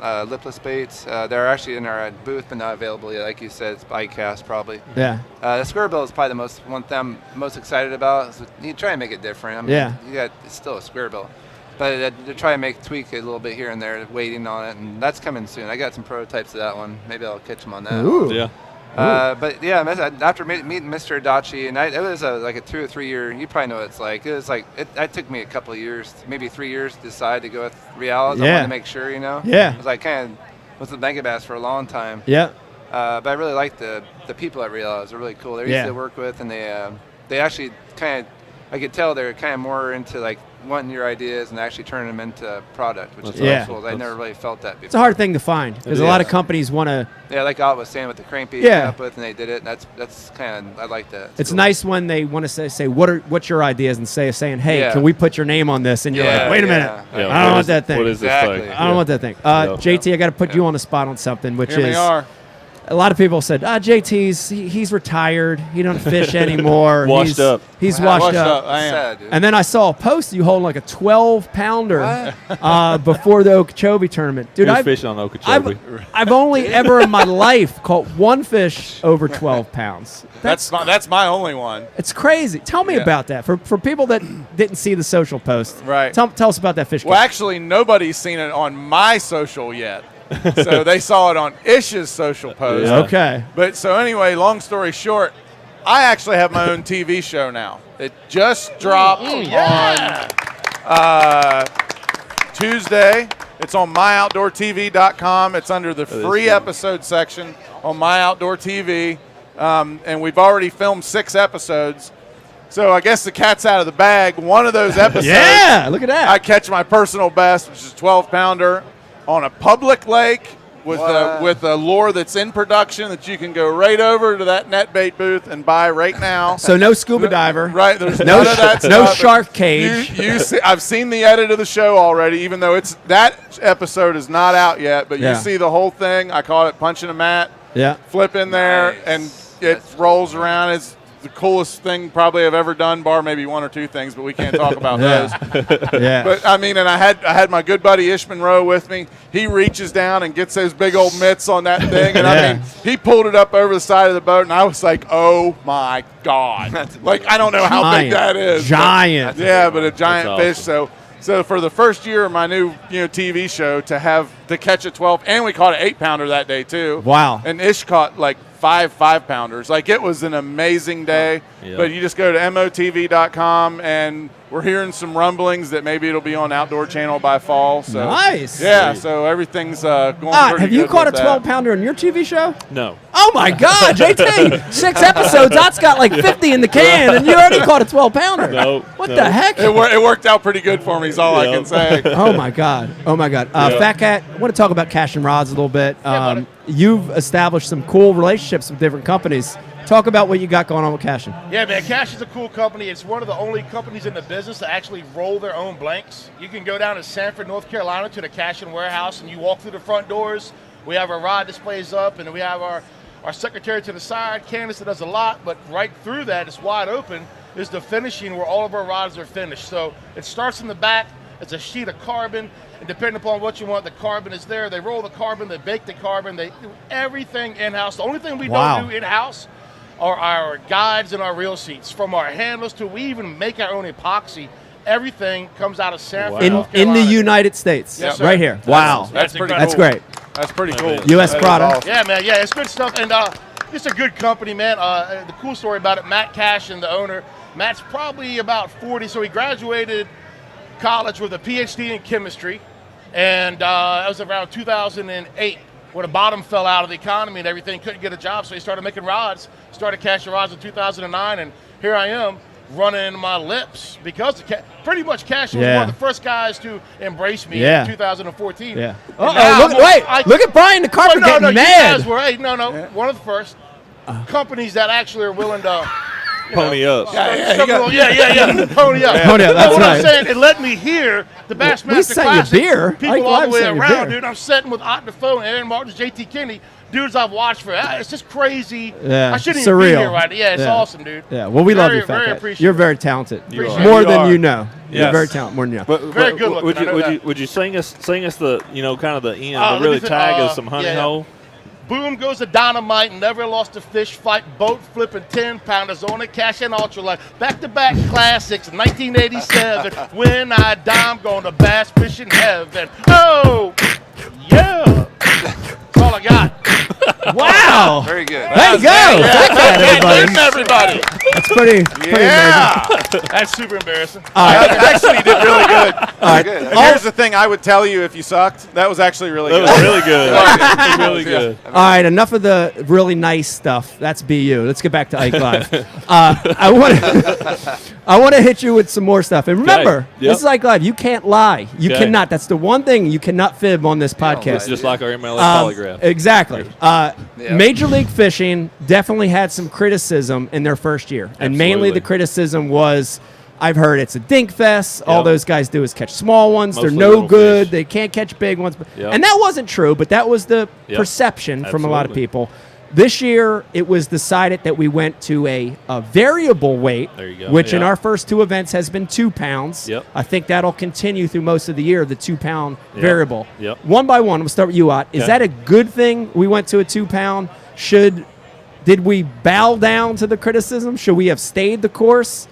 lipless baits. They're actually in our booth, but not available yet. Like you said, it's ICAST probably. Yeah. The square bill is probably the one thing I'm most excited about. So you try and make it different. I mean, Yeah. it's still a square bill, but to try and tweak it a little bit here and there, waiting on it, and that's coming soon. I got some prototypes of that one. Maybe I'll catch them on that. Ooh. Yeah. But yeah, after meeting Mr. Adachi, and it was like a 2 or 3 year. You probably know what it's like. It was like it took me a couple of years, maybe 3 years, to decide to go with Realis. I Yeah. wanted to make sure, you know. Yeah. I was like kind of was with Mega Bass for a long time. Yeah. But I really liked the people at Realis. They're really cool. They're Yeah. easy to work with, and they actually kind of, I could tell they're kind of more into like wanting your ideas and actually turning them into a product, which is Yeah. really cool. I never really felt that before. It's a hard thing to find because a lot of companies want to. Yeah, like Ott was saying with the crankbait Yeah. came up with, and they did it. And that's kind of, I like that. It's cool. nice when they want to say what's your ideas and saying, hey, Yeah. can we put your name on this? And you're Yeah, like, wait a minute, yeah. I don't want that thing. What is this Exactly. thing? I don't want that thing. JT, I got to put you on the spot on something, which Here we is are. a lot of people said, he's retired. He don't fish anymore. Washed up. He's washed up. I am. Sad, dude. And then I saw a post you holding like a 12-pounder before the Okeechobee tournament. Dude, He was I've, fishing on Okeechobee. I've only ever in my life caught one fish over 12 pounds. That's my only one. It's crazy. Tell me Yeah. about that. For people that didn't see the social post, Right. Tell us about that fish. Well, catch. actually, nobody's seen it on my social yet. So they saw it on Ish's social post. Yeah. Okay. But so anyway, long story short, I actually have my own TV show now. It just dropped on Tuesday. It's on myoutdoortv.com. It's under the free episode section on My Outdoor TV. And we've already filmed 6 episodes. So I guess the cat's out of the bag. One of those episodes, Yeah, look at that. I catch my personal best, which is a 12-pounder, on a public lake with a lure that's in production that you can go right over to that net bait booth and buy right now. So no scuba diver. Right, there's No none of that no stuff. shark cage. You see, I've seen the edit of the show already, even though that episode is not out yet. But Yeah. you see the whole thing. I call it punching a mat, Yeah. flip in there, Nice. and it rolls around. It's the coolest thing probably I've ever done, bar maybe 1 or 2 things, but we can't talk about those. Yeah. But I mean, and I had my good buddy Ish Monroe with me. He reaches down and gets those big old mitts on that thing, and I Yeah. mean, he pulled it up over the side of the boat, and I was like, "Oh my god!" Like I don't know how big that is. but- Giant. yeah, but a giant That's fish. So for the first year of my new TV show to catch a 12, and we caught an 8-pounder that day too. Wow. And Ish caught like 5-pounders. Like it was an amazing day. Yeah. But you just go to motv.com, and we're hearing some rumblings that maybe it'll be on Outdoor Channel by fall. So Nice. yeah, so everything's going Ott, pretty have you good caught a with that. 12-pounder on your TV show? No. Oh my God, JT! 6 episodes. Ott's got like 50 in the can, and you already caught a 12-pounder. No, What no. the heck? It worked out pretty good for me, is all I Yeah. can say. Oh my God! Oh my God! Fat Cat, I want to talk about Cash and Rods a little bit. buddy. You've established some cool relationships with different companies. Talk about what you got going on with Cashin. Yeah, man, Cash is a cool company. It's one of the only companies in the business to actually roll their own blanks. You can go down to Sanford, North Carolina to the Cashin warehouse, and you walk through the front doors. We have our rod displays up, and we have our secretary to the side, Candace, that does a lot, but right through that, it's wide open, is the finishing where all of our rods are finished. So it starts in the back. It's a sheet of carbon, and depending upon what you want, the carbon is there. They roll the carbon, they bake the carbon, they do everything in-house. The only thing we Wow. don't do in-house are our guides and our reel seats. From our handles to we even make our own epoxy. Everything comes out of Sanford, North In the Carolina. United States, Yes, sir. right here. Wow, That's pretty incredible. that's cool. great. That's pretty cool. U.S. That is product. awesome. Yeah, man. Yeah, it's good stuff. And just a good company, man. The cool story about it, Matt Cash and the owner. Matt's probably about 40, so he graduated college with a PhD in chemistry. And that was around 2008 when the bottom fell out of the economy and everything. Couldn't get a job, so he started making rods. Started cashing rods in 2009, and here I am running my lips because pretty much Cash was Yeah. one of the first guys to embrace me Yeah. in 2014. Yeah. And now Look at Brian the carpet no, getting you mad. guys were, one of the first companies that actually are willing to Pony up. pony up. Pony up, But that's what right. I'm saying, it let me hear the Bassmaster we sent you Classic. beer. People Ike all Live the way sent you around, beer. dude. I'm sitting with Ott Defoe and Aaron Martens, JT Kenney, dudes I've watched for. It's just crazy. Yeah, I shouldn't even surreal. be here right now. Yeah, it's Yeah. awesome, dude. Yeah, well, we love Very, you, Fat very Cat. appreciative. You're very talented. You are. More You than are. you know. You're Yes. very talented, more than you know. But, Very good looking, Would I know that. you sing us the kind of the end, Let to me really fi- tag us some honey yeah. hole? Boom goes the dynamite, never lost a fish fight, boat flipping 10-pounders on a Cash and ultralight. Back-to-back classics, 1987. When I die, I'm going to bass fishing heaven. Oh, yeah. That's all I got. Wow. Very good. There you go. Fat Cat, everybody. Everybody. That's pretty amazing. Yeah. That's super embarrassing. Actually, you did really good. All right. Good. And here's the thing I would tell you if you sucked. That was actually really That good. was really good. Really good. All right, enough of the really nice stuff. That's BU. Let's get back to Ike Live. I want to hit you with some more stuff. And remember, Yep. this is Ike Live. You can't lie. You Okay. cannot. That's the one thing you cannot fib on this podcast. It's just like our MLS polygraph. Exactly. Major League Fishing definitely had some criticism in their first year. And mainly Absolutely. the criticism was, I've heard it's a dink fest. All Yep. those guys do is catch small ones. Mostly They're no little good. fish. They can't catch big ones. Yep. And that wasn't true, but that was the Yep. perception from a lot of Absolutely. people. This year, it was decided that we went to a variable weight, There you go. which in Yeah. our first 2 events has been 2 pounds. Yep. I think that'll continue through most of the year, the 2 pound variable. Yep. One by one, we'll start with you, Ott. Is Okay. that a good thing we went to a 2 pound? Did we bow down to the criticism? Should we have stayed the course?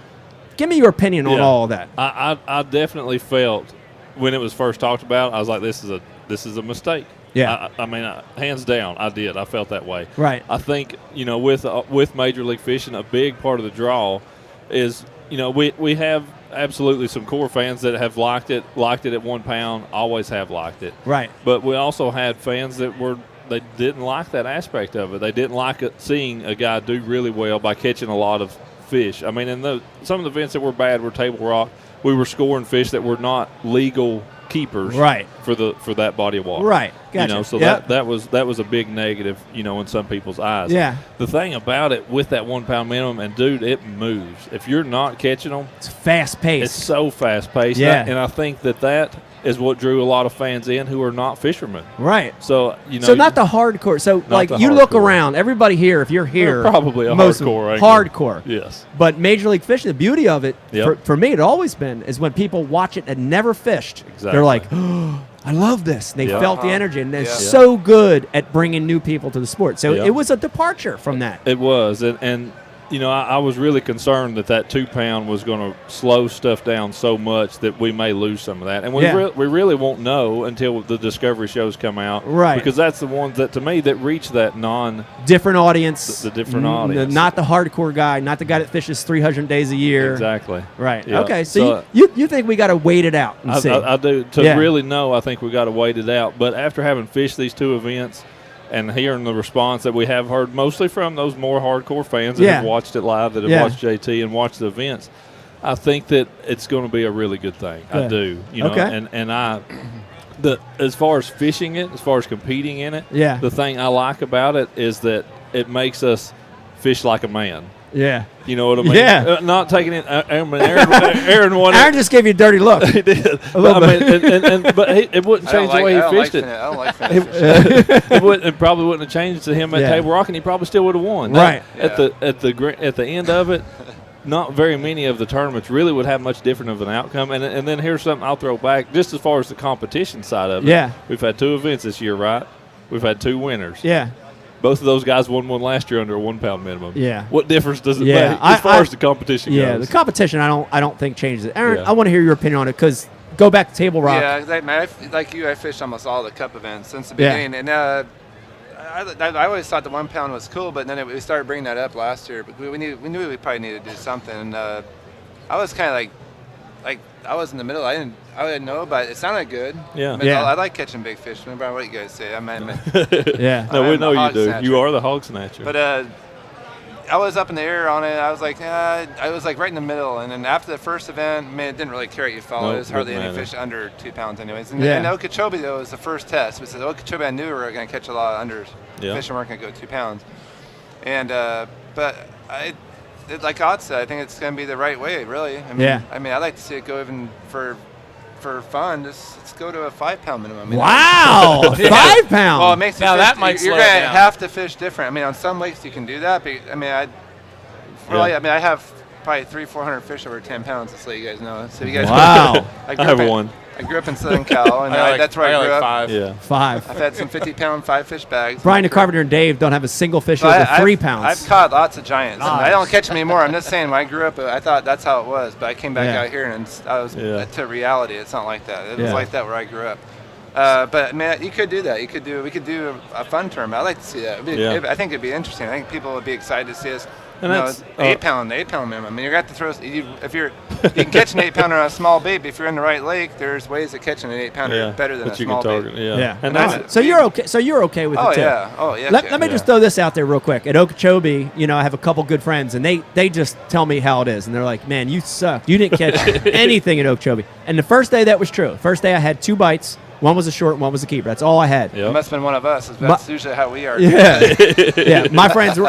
Give me your opinion on Yeah. all of that. I definitely felt when it was first talked about, I was like, this is a mistake. Yeah. I mean, hands down, I did. I felt that way. Right. I think, with Major League Fishing, a big part of the draw is, we have absolutely some core fans that have liked it at 1 pound, always have liked it. Right. But we also had fans that they didn't like that aspect of it. They didn't like seeing a guy do really well by catching a lot of fish. I mean, some of the events that were bad were Table Rock. We were scoring fish that were not legal keepers, Right. for that body of water, Right. Gotcha. So Yep. that was a big negative, in some people's eyes. Yeah. The thing about it with that 1 pound minimum, and dude, it moves. If you're not catching them, It's fast paced. it's so fast paced. Yeah. And I think that is what drew a lot of fans in who are not fishermen. Right. So So not the hardcore. So like the you look hardcore. around, everybody here, if you're here, They're probably a most of them, hardcore angler. hardcore. Yes. But Major League Fishing, the beauty of it, Yep. for me, it always been, is when people watch it and never fished. Exactly. They're like, oh, I love this. And they Yeah. felt the energy, and they're Yeah. so good at bringing new people to the sport. So Yeah. it was a departure from that. It was, and I was really concerned that 2 pound was going to slow stuff down so much that we may lose some of that, and we Yeah. we really won't know until the Discovery shows come out, Right. Because that's the ones that to me that reach that Different audience. The different audience. Not the hardcore guy, not the guy that fishes 300 days a year. exactly. Right. Yeah. Okay. So, So, you think we got to wait it out and see? I do to Yeah. really know. I think we got to wait it out. But after having fished these 2 events and hearing the response that we have heard mostly from those more hardcore fans that Yeah. have watched it live, that have Yeah. watched JT and watched the events, I think that it's going to be a really good thing. I Good. do. Okay. As far as fishing it, as far as competing in it, Yeah. the thing I like about it is that it makes us fish like a man. Yeah. You know what I mean? Yeah. Not taking it. Aaron wanted. Aaron just gave you a dirty look. He did. A little But, it wouldn't change the way he fished it. I don't like finish fishing. It probably wouldn't have changed to him at Yeah. Table Rock, and he probably still would have won. Right. At the end of it, not very many of the tournaments really would have much different of an outcome. And then here's something I'll throw back, just as far as the competition side of it. Yeah. We've had 2 events this year, right? We've had 2 winners. Yeah. Both of those guys won one last year under a 1 pound minimum. Yeah. What difference does it Yeah. make as far as the competition Yeah, goes? the competition I don't think changes it. Aaron, Yeah. I want to hear your opinion on it because go back to Table Rock. Yeah, like you, I fished almost all the cup events since the Yeah. beginning, and I always thought the 1 pound was cool, but then we started bringing that up last year. But we knew we probably needed to do something. And I was kind of like I was in the middle. I didn't know, but it sounded good. Yeah. I mean, Yeah. I like catching big fish. No matter what you guys say. Yeah. No, we I'm know the you hog do. snatcher. You are the hog snatcher. But I was up in the air on it. I was like, I was like right in the middle. And then after the first event, man, it didn't really care what you followed. Nope, There's hardly didn't any matter. fish under 2 pounds, anyways. And, Yeah. and Okeechobee though was the first test. We said Okeechobee, I knew we were going to catch a lot of unders. Yeah. Fish weren't going to go 2 pounds. And but like Ott said, I think it's going to be the right way, really. Yeah. I mean, I'd like to see it go even for fun. Let's go to a 5 pound minimum. I mean, Wow. 5 pounds. well, it makes Now you that fish, might you're slow gonna it down. have to fish different. I mean, on some lakes you can do that, but I mean, I have probably 300-400 fish over 10 pounds. Just to let you guys know. So you guys. Wow. I I have one. I grew up in Southern Cal, and I that's where I grew like up. 5. Yeah. 5. I've had some 50-pound 5 fish bags. Brian the Carpenter and Dave don't have a single fish So over 3 I've pounds. caught lots of giants. I don't catch them anymore. I'm just saying, when I grew up, I thought that's how it was. But I came back Yeah. out here, and I was Yeah. to reality. It's not like that. It was Yeah. like that where I grew up. But man, you could do that. We could do a fun tournament. I'd like to see that. I think it'd be interesting. I think people would be excited to see us. And that's 8 pound minimum. I mean, you're gonna have to throw. You can catch an 8 pounder on a small bait. But if you're in the right lake, there's ways of catching an 8 pounder Yeah. better than But a you small can target. bait. Yeah. Yeah. And that's- that's So you're okay. So you're okay with Oh it too. yeah. Oh yeah. Let me just throw this out there real quick. At Okeechobee, I have a couple good friends, and they just tell me how it is, and they're like, "Man, you suck. You didn't catch anything at Okeechobee." And the first day that was true. First day I had 2 bites. One was a short, one was a keeper. That's all I had. Yep. It must have been one of us. That's usually how we are. Yeah, yeah. My friends, were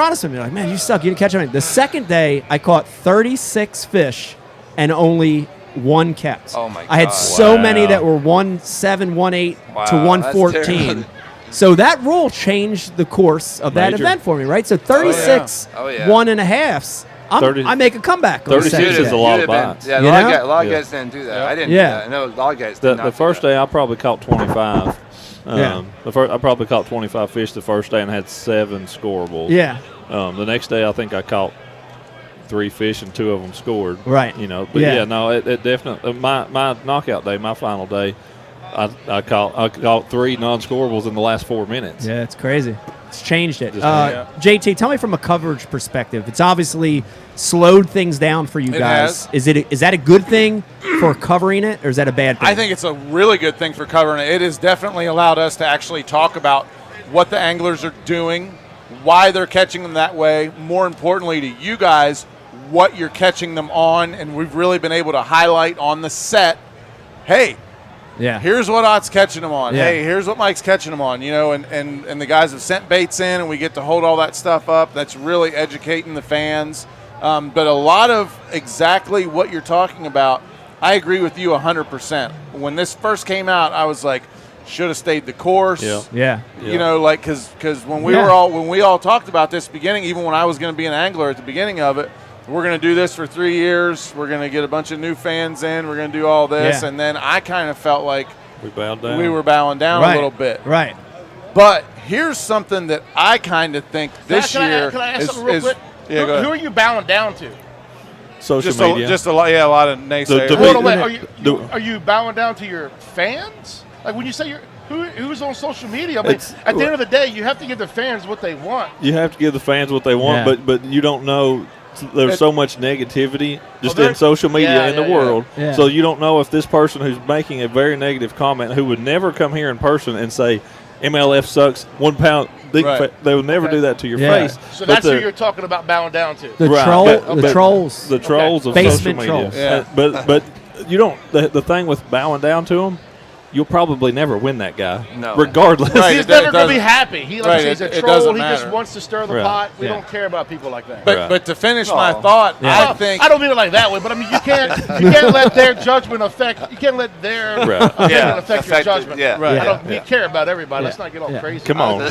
honest with me. They're like, "Man, you suck. You didn't catch anything." The second day, I caught 36 fish, and only 1 kept. Oh, my I had God. so Wow. many that were 1.7, 1.8 Wow, to that's 1.14. terrible. So that rule changed the course of that Major. event for me, right? So 36 Oh, yeah. 1.5s. 30 I make a comeback. on 36 Saturday. is a lot of bites. Yeah, You know? a lot of Yeah. guys didn't do that. I didn't Yeah. do that. I know a lot of guys did not The do first that. day I probably caught 25. Yeah. I probably caught 25 fish the first day and had 7 scorables. Yeah. The next day I think I caught 3 fish and 2 of them scored. Right. You know, but Yeah. yeah, no, it definitely my knockout day, my final day, I caught 3 non-scorables in the last 4 minutes. Yeah, it's crazy. It's changed it. Just- JT, tell me from a coverage perspective. It's obviously slowed things down for you It guys. has. Is that a good thing for covering it, or is that a bad thing? I think it's a really good thing for covering it. It has definitely allowed us to actually talk about what the anglers are doing, why they're catching them that way. More importantly to you guys, what you're catching them on, and we've really been able to highlight on the set, hey, yeah. here's what Ott's catching them on. Yeah. Hey, here's what Mike's catching them on. You know, and the guys have sent baits in, and we get to hold all that stuff up. That's really educating the fans. But a lot of exactly what you're talking about, I agree with you 100%. When this first came out, I was like, should have stayed the course. Yeah. Yeah. You know, like because when we Yeah. when we all talked about this beginning, even when I was going to be an angler at the beginning of it, we're going to do this for 3 years. We're going to get a bunch of new fans in. We're going to do all this, Yeah. and then I kind of felt like We bowed down. we were bowing down Right. a little bit. Right. But here's something that I kind of think this Can I- year can I ask is, something real quick? Yeah, go Who are ahead. you bowing down to? social Just media. a lot, yeah, a lot of naysayers. the- Hold on, wait. the- Are you bowing down to your fans? Like when you say who's on social media? I mean, It's- at the end of the day, you have to give the fans what they want. You have to give the fans what they want, Yeah. but you don't know. There's so much negativity just there- in social media yeah, in the yeah, yeah. world. Yeah. So you don't know if this person who's making a very negative comment, who would never come here in person and say MLF sucks, 1 pound, Right. they would never Okay. do that to your Yeah. face. So But that's who the- you're talking about bowing down to. The Right, troll, but- the but- trolls. the trolls of Basement social media. trolls. Yeah. But you don't. The thing with bowing down to them, you'll probably never win that guy, No. regardless. Right. He's it never going to doesn't- be happy. He, like Right, I say, he's a it troll. doesn't He just matter. wants to stir the Right. pot. We Yeah. don't care about people like that. But Right. but to finish my Oh. thought, Yeah. I think I don't mean it like that way, but I mean you can't let their judgment affect. You can't let their Right. opinion Yeah, affect your affect it, judgment. yeah. Right. I don't. We Yeah. care about everybody. Yeah. Let's not get all Yeah. crazy. Come on,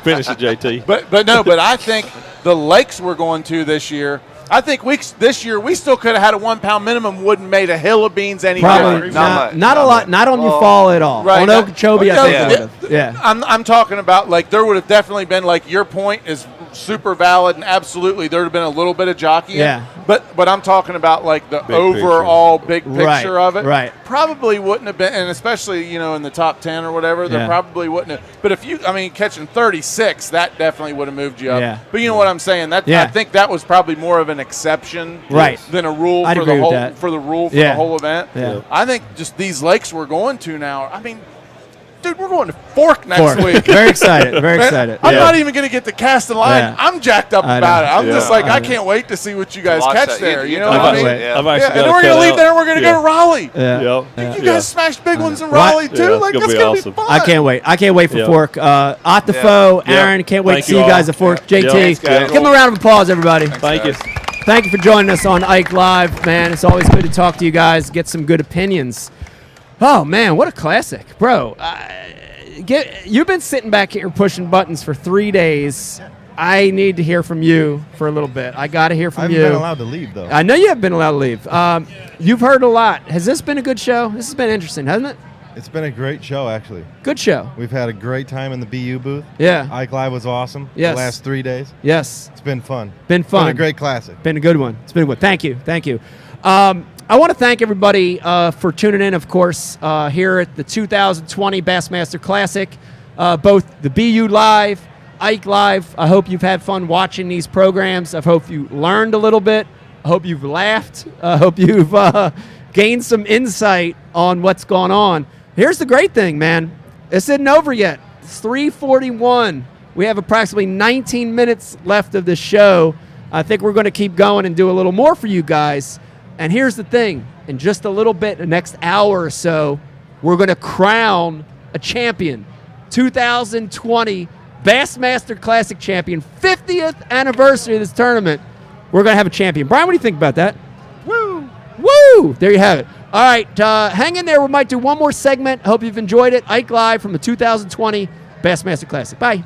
finish it, JT. But no, but I think the lakes we're going to this year. I think this year we still could have had a 1 pound minimum. Wouldn't made a hill of beans any Probably different. Not not much. a lot. Not on your Well, fall at all. right. On Okeechobee, I think Yeah. it would have. Yeah. I'm talking about like there would have definitely been like your point is super valid and absolutely there would have been a little bit of jockeying. Yeah. But I'm talking about like the Big overall big picture Right, of it. right. Probably wouldn't have been, and especially in the top 10 or whatever, there Yeah. probably wouldn't have. But if catching 36, that definitely would have moved you up. Yeah. But you know what I'm saying? That Yeah. I think that was probably more of an exception Right. than a rule I'd for agree the with whole that. for the rule for Yeah. the whole event. Yeah. I think just these lakes we're going to now. I mean, dude, we're going to Fork next Fork. week. Very excited. Very Man, excited. I'm Yeah. not even going to get to cast the line. Yeah. I'm jacked up I about know. it. I'm just Yeah. like, I know. can't wait to see what you guys Watch catch that. there. You You know don't what I watch mean? it. Yeah. I've Yeah, actually and got then we're to going to cut leave there and out. we're going to go to Raleigh. Yeah. Yep. Think you Yeah. guys smashed big ones in Right. Raleigh, too? Yeah, Like, it's that's gonna going be to be awesome. fun. I can't wait. I can't wait for Yeah. Fork. Ott Defoe, Yeah. Aaron, can't wait Thank to see you you guys all. at Fork. Yeah. JT, Thanks, guys. give them a round of applause, everybody. Thank you. Thank you for joining us on Ike Live, man. It's always good to talk to you guys, get some good opinions. Oh, man, what a classic. Bro, you've been sitting back here pushing buttons for 3 days. I need to hear from you for a little bit. I got to hear I from haven't you. been allowed to leave, though. I know you have been allowed to leave. You've heard a lot. Has this been a good show? This has been interesting, hasn't it? It's been a great show, actually. Good show. We've had a great time in the BU booth. Yeah. Ike Live was awesome. Yes. The last 3 days. Yes. It's been fun. Been fun. Been a great classic. Been a good one. It's been a good one. Thank you. Thank you. I want to thank everybody for tuning in, of course, here at the 2020 Bassmaster Classic, both the BU Live, Ike Live. I hope you've had fun watching these programs. I hope you learned a little bit. I hope you've laughed. I hope you've gained some insight on what's going on. Here's the great thing, man. This isn't over yet. It's 3:41. We have approximately 19 minutes left of the show. I think we're going to keep going and do a little more for you guys. And here's the thing. In just a little bit, the next hour or so, we're going to crown a champion. 2020 Bassmaster Classic champion. 50th anniversary of this tournament. We're going to have a champion. Brian, what do you think about that? Woo! Woo! There you have it. All right, hang in there. We might do one more segment. Hope you've enjoyed it. Ike Live from the 2020 Bassmaster Classic. Bye.